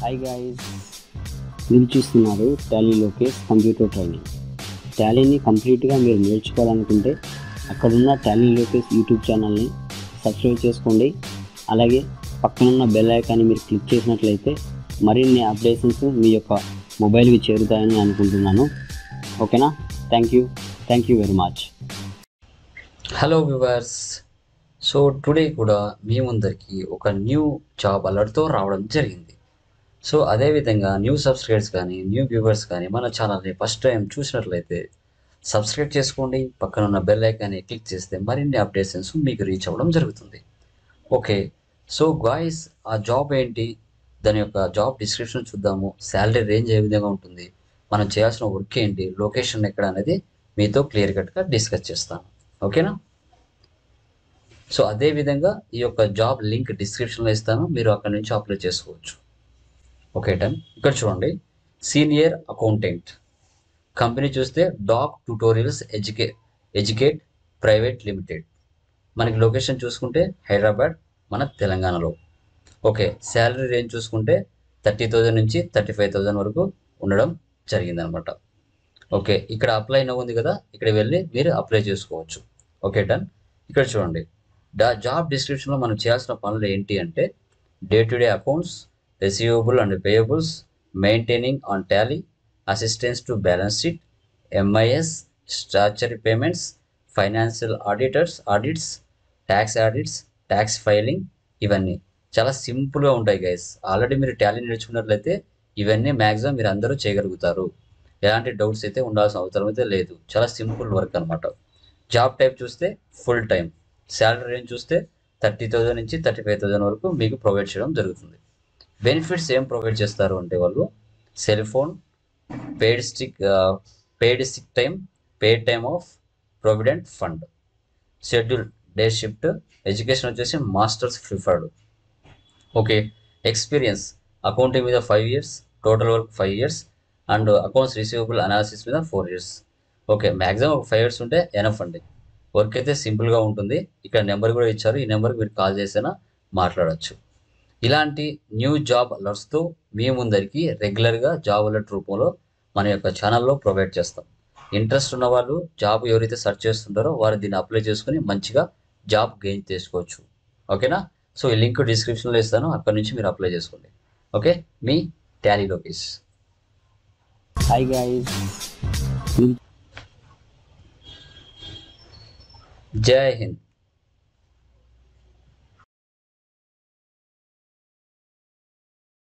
Hi guys, మీరు చూస్తున్నారు Tally Lokesh computer training. టాలీని కంప్లీట్గా మీరు నేర్చుకోవాలనుకుంటే అక్కడున్న టాలీ లోకేష్ యూట్యూబ్ ఛానల్ని సబ్స్క్రైబ్ చేసుకోండి. అలాగే పక్కనున్న బెల్ ఐకాన్ని మీరు క్లిక్ చేసినట్లయితే మరిన్ని అప్డేషన్స్ మీ యొక్క మొబైల్కి చేరుతాయని అనుకుంటున్నాను. ఓకేనా? Thank you very much. Hello viewers. So today కూడా మీ ముందరికి ఒక న్యూ జాబ్ అలర్ట్తో రావడం జరిగింది. సో అదేవిధంగా న్యూ సబ్స్క్రైబర్స్ కానీ న్యూ వ్యూవర్స్ కానీ మన ఛానల్ని ఫస్ట్ టైం చూసినట్లయితే సబ్స్క్రైబ్ చేసుకోండి. పక్కన ఉన్న బెల్ ఐకాన్ని క్లిక్ చేస్తే మరిన్ని అప్డేషన్స్ మీకు రీచ్ అవ్వడం జరుగుతుంది. ఓకే, సో గాయ్స్, ఆ జాబ్ ఏంటి, దాని యొక్క జాబ్ డిస్క్రిప్షన్ చూద్దాము. శాలరీ రేంజ్ ఏ విధంగా ఉంటుంది, మనం చేయాల్సిన వర్క్ ఏంటి, లొకేషన్ ఎక్కడ అనేది మీతో క్లియర్ కట్గా డిస్కస్ చేస్తాను. ఓకేనా? సో అదేవిధంగా ఈ యొక్క జాబ్ లింక్ డిస్క్రిప్షన్లో ఇస్తాను, మీరు అక్కడ నుంచి అప్లై చేసుకోవచ్చు. Okay done. ఇక్కడ చూడండి, సీనియర్ అకౌంటెంట్. కంపెనీ చూస్తే doc tutorials educate private limited. మనకి లొకేషన్ చూసుకుంటే హైదరాబాద్, మన తెలంగాణలో. ఓకే, శాలరీ రేంజ్ చూసుకుంటే 30,000 నుంచి 35,000 వరకు ఉండడం జరిగిందనమాట. ఓకే, ఇక్కడ అప్లై నవ్వు ఉంది కదా, ఇక్కడ వెళ్ళి మీరు అప్లై చేసుకోవచ్చు. Okay done. ఇక్కడ చూడండి, జాబ్ డిస్క్రిప్షన్లో మనం చేయాల్సిన పనులు ఏంటి అంటే day to day accounts, receivable and payables, maintaining on Tally, assistance to balance sheet, MIS, statutory payments, financial audits, tax filing. ఇవన్నీ చాలా సింపుల్గా ఉంటాయి గైస్. ఆల్రెడీ మీరు టాలీ నేర్చుకున్నట్లయితే ఇవన్నీ మ్యాక్సిమం మీరు అందరూ చేయగలుగుతారు. ఎలాంటి డౌట్స్ అయితే ఉండాల్సిన అవసరం అయితే లేదు. చాలా సింపుల్ వర్క్ అనమాట. జాబ్ టైప్ చూస్తే ఫుల్ టైం. శాలరీ రేంజ్ చూస్తే 30,000 నుంచి 35,000 వరకు మీకు ప్రొవైడ్ చేయడం జరుగుతుంది. బెనిఫిట్స్ ఏం ప్రొవైడ్ చేస్తారు అంటే వాళ్ళు cell phone, paid sick time, paid time off, provident fund, schedule day shift, education వచ్చేసి masters preferred. Okay, experience accounting మీద 5 years, total work 5 years, and accounts receivable analysis మీద 4 years. ఓకే, మ్యాక్సిమం ఒక 5 years ఉంటే enough అండి. Work అయితే సింపుల్గా ఉంటుంది. ఇక్కడ నెంబర్ కూడా ఇచ్చారు, ఈ నెంబర్కి మీరు కాల్ చేసినా మాట్లాడచ్చు. ఇలాంటి న్యూ జాబ్ అలర్ట్స్తో మీ ముందరికి రెగ్యులర్గా జాబ్ అలర్ట్ రూపంలో మన యొక్క ఛానల్లో ప్రొవైడ్ చేస్తాం. ఇంట్రెస్ట్ ఉన్న వాళ్ళు, జాబ్ ఎవరైతే సెర్చ్ చేస్తుంటారో వారు దీన్ని అప్లై చేసుకుని మంచిగా జాబ్ గెయిన్ చేసుకోవచ్చు. ఓకేనా? సో ఈ లింక్ డిస్క్రిప్షన్లో ఇస్తాను, అక్కడ నుంచి మీరు అప్లై చేసుకోండి. ఓకే, మీ టాలీ లోకేష్. హాయ్ గైస్, జై హింద్.